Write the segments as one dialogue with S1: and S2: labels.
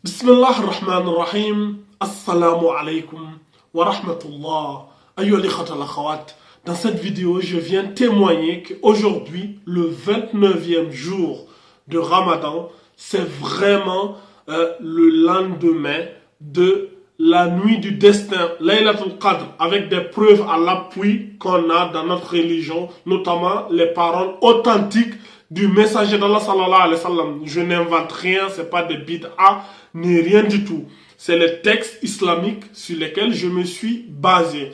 S1: Bismillah ar-Rahman ar-Rahim. Assalamu alaikum wa rahmatullah. Ayyuhal ikhwat wal akhawat. Dans cette vidéo, je viens témoigner qu'aujourd'hui, le 29e jour de Ramadan, c'est vraiment le lendemain de la nuit du destin, Laylatul Qadr, avec des preuves à l'appui qu'on a dans notre religion, notamment les paroles authentiques du messager d'Allah sallallahu alayhi wa sallam. Je n'invente rien, c'est pas des bid'a, ni rien du tout. C'est les textes islamiques sur lesquels je me suis basé.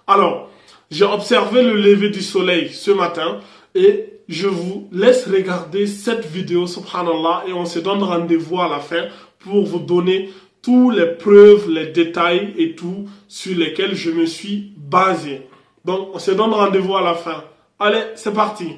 S1: Alors, j'ai observé le lever du soleil ce matin et je vous laisse regarder cette vidéo, subhanallah, et on se donne rendez-vous à la fin pour vous donner toutes les preuves, les détails et tout sur lesquels je me suis basé. Donc, on se donne rendez-vous à la fin. Allez, c'est parti.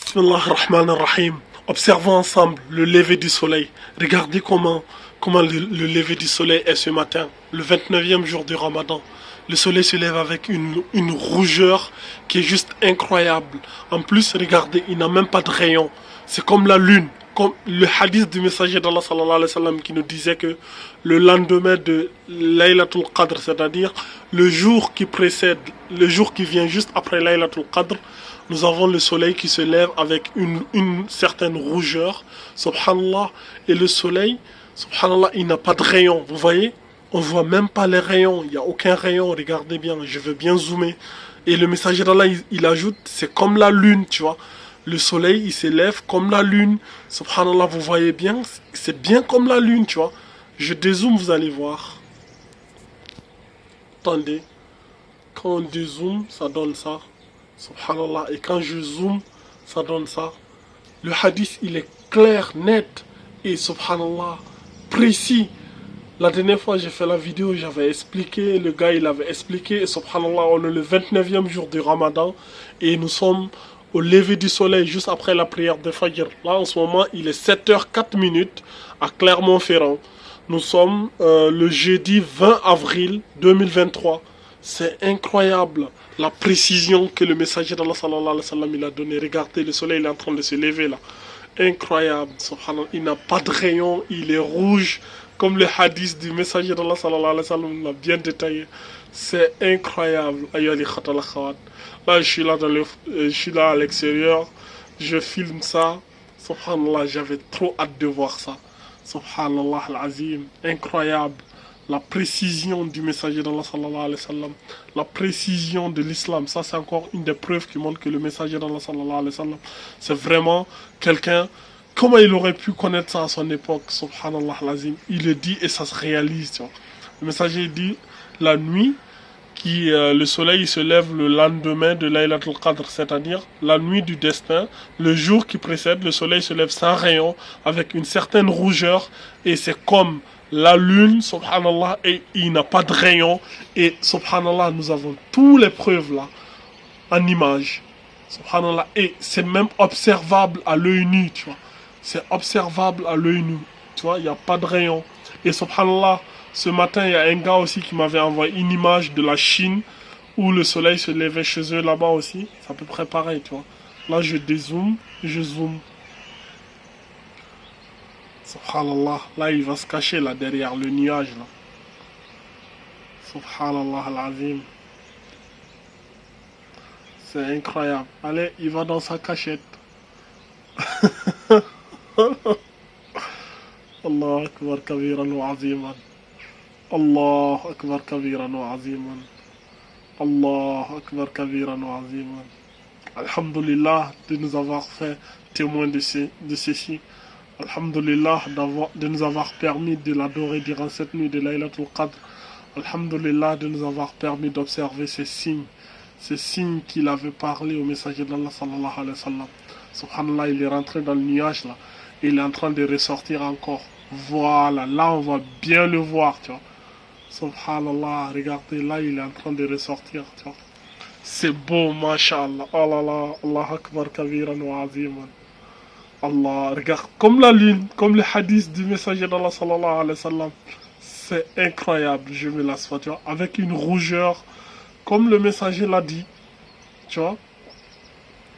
S1: Bismillah ar-Rahman ar-Rahim. Observons ensemble le lever du soleil. Regardez comment le lever du soleil est ce matin, le 29e jour du Ramadan. Le soleil se lève avec une rougeur qui est juste incroyable. En plus, regardez, il n'a même pas de rayon. C'est comme la lune, comme le hadith du messager d'Allah sallallahu alayhi wa sallam qui nous disait que le lendemain de Laylatul Qadr, c'est-à-dire le jour qui précède, le jour qui vient juste après Laylatul Qadr, nous avons le soleil qui se lève avec une certaine rougeur, subhanallah, et le soleil, subhanallah, il n'a pas de rayon, vous voyez? On voit même pas les rayons, il n'y a aucun rayon, regardez bien, je veux bien zoomer. Et le messager d'Allah, il ajoute, c'est comme la lune, tu vois. Le soleil, il s'élève comme la lune, subhanallah, vous voyez bien, c'est bien comme la lune, tu vois. Je dézoome, vous allez voir. Attendez, quand on dézoome, ça donne ça. Subhanallah, et quand je zoome, ça donne ça. Le hadith, il est clair, net, et subhanallah, précis. La dernière fois, j'ai fait la vidéo, j'avais expliqué, le gars, il avait expliqué, et subhanallah, on est le 29e jour du Ramadan, et nous sommes au lever du soleil, juste après la prière de Fajr. Là, en ce moment, il est 7h04 à Clermont-Ferrand. Nous sommes le jeudi 20 avril 2023. C'est incroyable la précision que le messager d'Allah sallallahu alayhi wa sallam il a donné. Regardez, le soleil il est en train de se lever là. Incroyable, subhanallah. Il n'a pas de rayon, il est rouge, comme le hadith du messager d'Allah sallallahu alayhi wa sallam l'a bien détaillé. C'est incroyable. Là, je suis là à l'extérieur, je filme ça. Subhanallah, j'avais trop hâte de voir ça. Subhanallah al-Azim, incroyable. La précision du messager d'Allah sallallahu alayhi wa sallam, la précision de l'islam, ça c'est encore une des preuves qui montre que le messager d'Allah sallallahu alayhi wa sallam, c'est vraiment quelqu'un, comment il aurait pu connaître ça à son époque, subhanallah l'azim, il le dit et ça se réalise, tu vois. Le messager dit, la nuit, le soleil il se lève le lendemain de Laylatul Qadr, c'est-à-dire la nuit du destin, le jour qui précède, le soleil se lève sans rayon, avec une certaine rougeur, et c'est comme la lune, subhanallah, et il n'a pas de rayon, et subhanallah, nous avons toutes les preuves là, en image, subhanallah, et c'est même observable à l'œil nu, tu vois, c'est observable à l'œil nu, tu vois, il n'y a pas de rayon, et subhanallah, ce matin, il y a un gars aussi qui m'avait envoyé une image de la Chine où le soleil se levait chez eux là-bas aussi. C'est à peu près pareil, tu vois. Là, je dézoome, je zoome. Subhanallah. Là, il va se cacher là derrière le nuage là. Subhanallah al-Azim. C'est incroyable. Allez, il va dans sa cachette. Allah akbar kabiran wa aziman. Allah akbar kabiran wa aziman. Allah akbar kabiran wa aziman. Alhamdulillah de nous avoir fait témoin de ceci. Alhamdulillah de nous avoir permis de l'adorer durant cette nuit de Laylatul Qadr. Alhamdulillah de nous avoir permis d'observer ces signes qu'il avait parlé au messager d'Allah sallallahu alayhi wa sallam. Subhanallah, il est rentré dans le nuage là. Et il est en train de ressortir encore. Voilà, là on va bien le voir, tu vois. Subhanallah, regardez, là il est en train de ressortir, tu vois. C'est beau, mashallah. Oh là là, Allah akbar kabiran wa aziman. Allah, regarde, comme la lune, comme le hadith du messager d'Allah sallallahu alayhi wa sallam. C'est incroyable, je me lasse pas, tu vois. Avec une rougeur, comme le messager l'a dit, tu vois.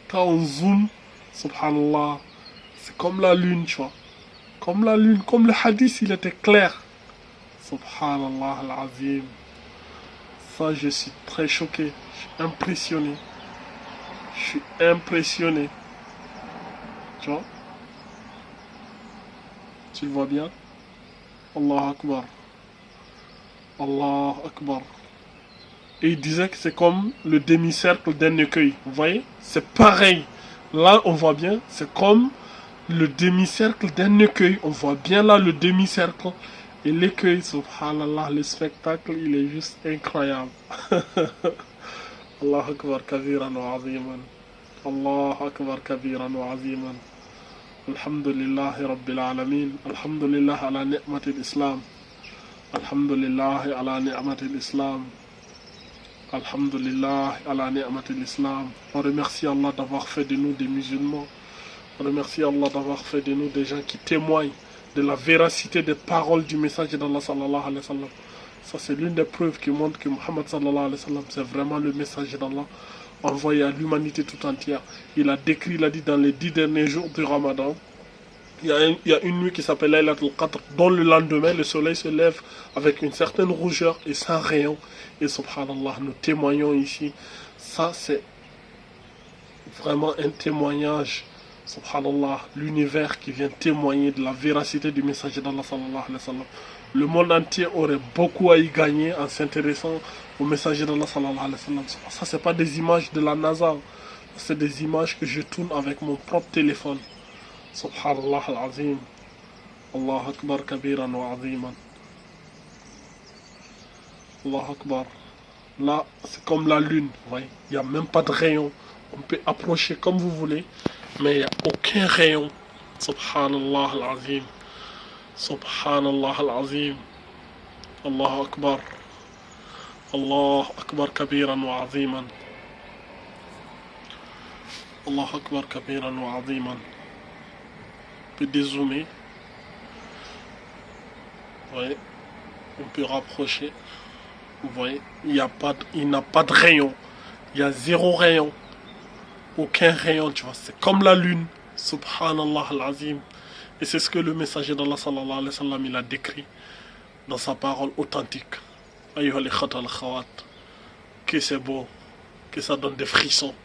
S1: Quand on zoome, subhanallah, c'est comme la lune, tu vois. comme la lune, comme le hadith, il était clair. Subhanallah al-Azim. Ça, je suis très choqué, je suis impressionné. Je suis impressionné. Tu vois? Tu le vois bien? Allah Akbar. Allah Akbar. Et il disait que c'est comme le demi-cercle d'un écueil. Vous voyez? C'est pareil. Là, on voit bien, c'est comme le demi-cercle d'un écueil. On voit bien là le demi-cercle. Et l'écueil, subhanallah, le spectacle, il est juste incroyable. Allah Akbar kabiran wa aziman. Allah Akbar kabiran wa aziman. Alhamdulillahi Rabbil Alameen. Alhamdulillah ala ni'matil Islam. Alhamdulillahi ala ni'matil Islam. Alhamdulillah ala ni'matil Islam. On remercie Allah d'avoir fait de nous des musulmans. On remercie Allah d'avoir fait de nous des gens qui témoignent de la véracité des paroles du message d'Allah sallallahu alayhi wa sallam. Ça, c'est l'une des preuves qui montre que Muhammad sallallahu alayhi wa sallam, c'est vraiment le message d'Allah envoyé à l'humanité tout entière. Il a décrit, il a dit dans les 10 derniers jours du Ramadan, il y a une nuit qui s'appelle Laylatul Qadr, dont le lendemain, le soleil se lève avec une certaine rougeur et sans rayon. Et subhanallah, nous témoignons ici. Ça, c'est vraiment un témoignage. Subhanallah, l'univers qui vient témoigner de la véracité du message d'Allah sallallahu alayhi wa sallam. Le monde entier aurait beaucoup à y gagner en s'intéressant au message d'Allah sallallahu alayhi wa sallam. Ça, c'est pas des images de la NASA. C'est des images que je tourne avec mon propre téléphone. Subhanallah al-Azim. Allah Akbar kabiran wa aziman. Allah Akbar. Là, c'est comme la lune. Vous voyez, il n'y a même pas de rayon. On peut approcher comme vous voulez, mais il n'y a aucun rayon. Subhanallah al-Azim. Subhanallah al-Azim. Allah Akbar. Allah Akbar kabiran wa aziman. Allah Akbar kabiran wa aziman. On peut dézoomer. Vous voyez, on peut rapprocher. Vous voyez, il n'a pas de rayon. Il y a zéro rayon. Aucun rayon, tu vois. C'est comme la lune. Subhanallah al-Azim. Et c'est ce que le messager d'Allah sallallahu alayhi wa sallam, il a décrit dans sa parole authentique. Ayyuha al-ikhwat al-khawat. Que c'est beau. Que ça donne des frissons.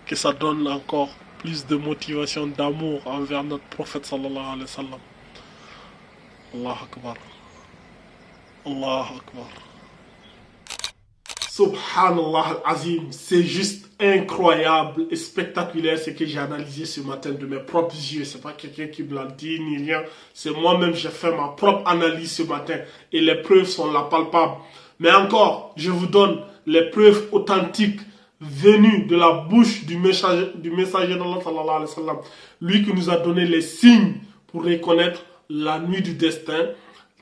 S1: Que ça donne encore plus de motivation, d'amour envers notre prophète sallallahu alayhi wa sallam. Allah Akbar. Allah Akbar. Subhanallah al-Azim, c'est juste incroyable et spectaculaire ce que j'ai analysé ce matin de mes propres yeux. C'est pas quelqu'un qui me l'a dit ni rien. C'est moi-même, j'ai fait ma propre analyse ce matin et les preuves sont là palpables. Mais encore, je vous donne les preuves authentiques venues de la bouche du messager d'Allah sallallahu alayhi wa sallam. Lui qui nous a donné les signes pour reconnaître la nuit du destin,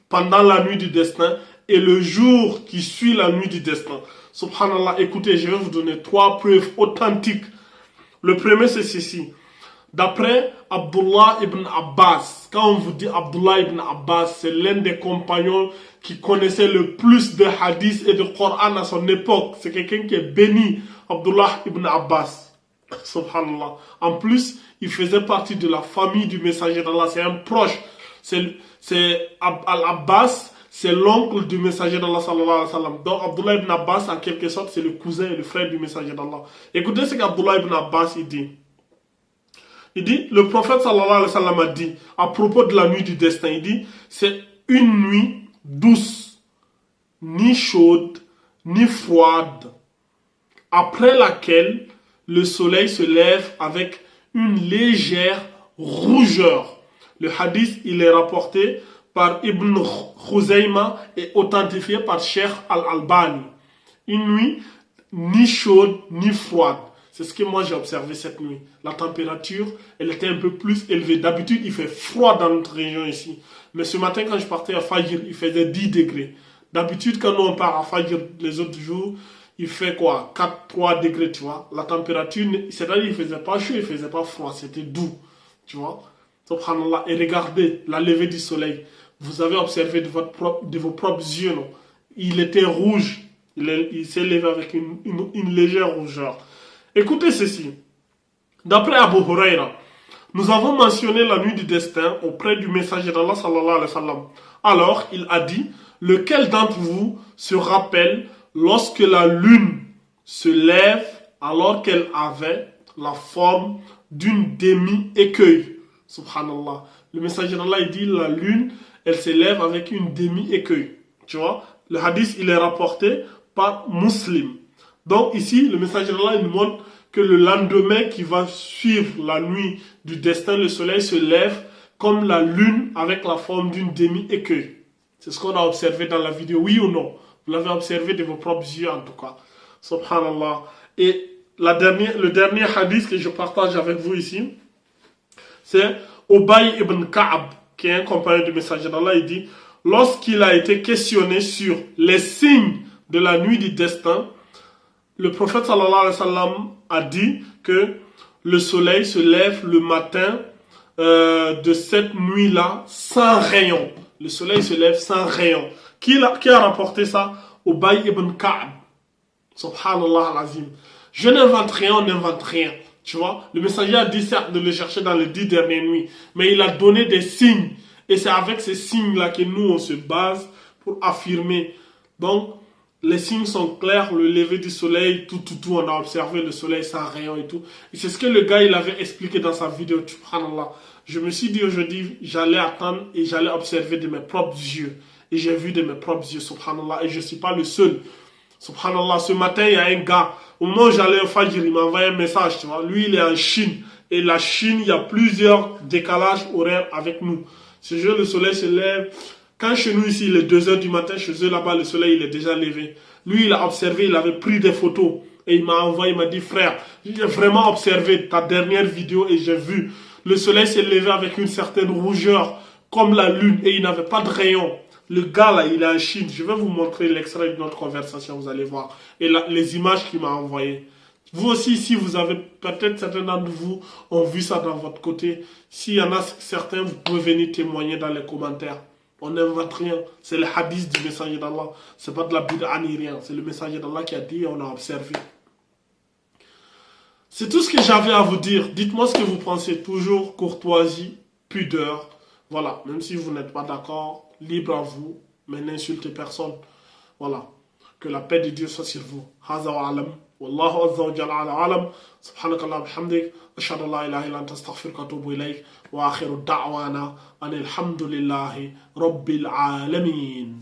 S1: pendant la nuit du destin et le jour qui suit la nuit du destin. Subhanallah, écoutez, je vais vous donner 3 preuves authentiques. Le premier, c'est ceci. D'après Abdullah ibn Abbas, quand on vous dit Abdullah ibn Abbas, c'est l'un des compagnons qui connaissait le plus de hadiths et de Coran à son époque. C'est quelqu'un qui est béni, Abdullah ibn Abbas. Subhanallah. En plus, il faisait partie de la famille du messager d'Allah. C'est un proche. C'est Al-Abbas. C'est l'oncle du messager d'Allah sallallahu alayhi wa sallam. Donc Abdullah ibn Abbas, en quelque sorte, c'est le cousin et le frère du messager d'Allah. Écoutez ce qu'Abdullah ibn Abbas il dit. Il dit, le prophète sallallahu alayhi wa sallam a dit, à propos de la nuit du destin, il dit, c'est une nuit douce, ni chaude, ni froide, après laquelle le soleil se lève avec une légère rougeur. Le hadith, il est rapporté par Ibn Khuzayma et authentifié par Cheikh Al-Albani. Une nuit ni chaude ni froide. C'est ce que moi j'ai observé cette nuit. La température, elle était un peu plus élevée. D'habitude, il fait froid dans notre région ici. Mais ce matin, quand je partais à Fajr, il faisait 10 degrés. D'habitude, quand nous on part à Fajr les autres jours, il fait quoi? 3 degrés, tu vois. La température, c'est-à-dire il faisait pas chaud, il faisait pas froid. C'était doux, tu vois. Subhanallah. Et regardez la levée du soleil. Vous avez observé de vos propres yeux, non? Il était rouge. Il s'est levé avec une légère rougeur. Écoutez ceci. D'après Abu Huraira, Nous avons mentionné la nuit du destin auprès du messager d'Allah sallallahu alayhi wa sallam. Alors, il a dit, lequel d'entre vous se rappelle lorsque la lune se lève alors qu'elle avait la forme d'une demi-écueil. Subhanallah. Le messager d'Allah, il dit, la lune, elle se lève avec une demi-écueil. Tu vois, le hadith, il est rapporté par Muslim. Donc ici, le messager d'Allah, il nous montre que le lendemain qui va suivre la nuit du destin, le soleil se lève comme la lune avec la forme d'une demi-écueil. C'est ce qu'on a observé dans la vidéo, oui ou non? Vous l'avez observé de vos propres yeux en tout cas. Subhanallah. Et le dernier hadith que je partage avec vous ici, c'est Ubay ibn Ka'ab, qui est un compagnon du messager d'Allah. Il dit, lorsqu'il a été questionné sur les signes de la nuit du destin, le prophète sallallahu alayhi wa sallam a dit que le soleil se lève le matin de cette nuit-là sans rayon. Le soleil se lève sans rayon. Qui a rapporté ça? Ubay ibn Ka'ab. Subhanallah al-Azim. Je n'invente rien, on n'invente rien. Tu vois, le messager a dit certes de le chercher dans les 10 dernières nuits, mais il a donné des signes. Et c'est avec ces signes-là que nous, on se base pour affirmer. Donc, les signes sont clairs, le lever du soleil, tout, on a observé le soleil sans rayon et tout. Et c'est ce que le gars, il avait expliqué dans sa vidéo, subhanallah. Je me suis dit aujourd'hui, j'allais attendre et j'allais observer de mes propres yeux. Et j'ai vu de mes propres yeux, subhanallah. Et je ne suis pas le seul. Subhanallah, ce matin, il y a un gars, au moment où j'allais au Fajr, il m'a envoyé un message, tu vois. Lui, il est en Chine. Et la Chine, il y a plusieurs décalages horaires avec nous. Ce jour, le soleil se lève. Quand chez nous ici, il est 2 h du matin, chez eux là-bas, le soleil, il est déjà levé. Lui, il a observé, il avait pris des photos. Et il m'a envoyé, il m'a dit, frère, j'ai vraiment observé ta dernière vidéo et j'ai vu. Le soleil s'est levé avec une certaine rougeur, comme la lune, et il n'avait pas de rayon. Le gars là, il est en Chine. Je vais vous montrer l'extrait de notre conversation, vous allez voir. Et là, les images qu'il m'a envoyées. Vous aussi, si vous avez, peut-être certains d'entre vous ont vu ça dans votre côté. S'il y en a certains, vous pouvez venir témoigner dans les commentaires. On n'invente rien. C'est le hadith du messager d'Allah. C'est pas de la bid'a ni rien. C'est le messager d'Allah qui a dit et on a observé. C'est tout ce que j'avais à vous dire. Dites-moi ce que vous pensez. Toujours courtoisie, pudeur. Voilà. Même si vous n'êtes pas d'accord, libre à vous. Mais n'insultez personne. Voilà. Que la paix de Dieu soit sur vous. Haza wa alam. Wallahu azza wa jalla ala alam. Subhanakallah bihamdik. Ashhadu an la ilaha illa anta astaghfiruka wa atubu ilayk. Wa akhiru da'wana anil hamdulillahi rabbil alamin.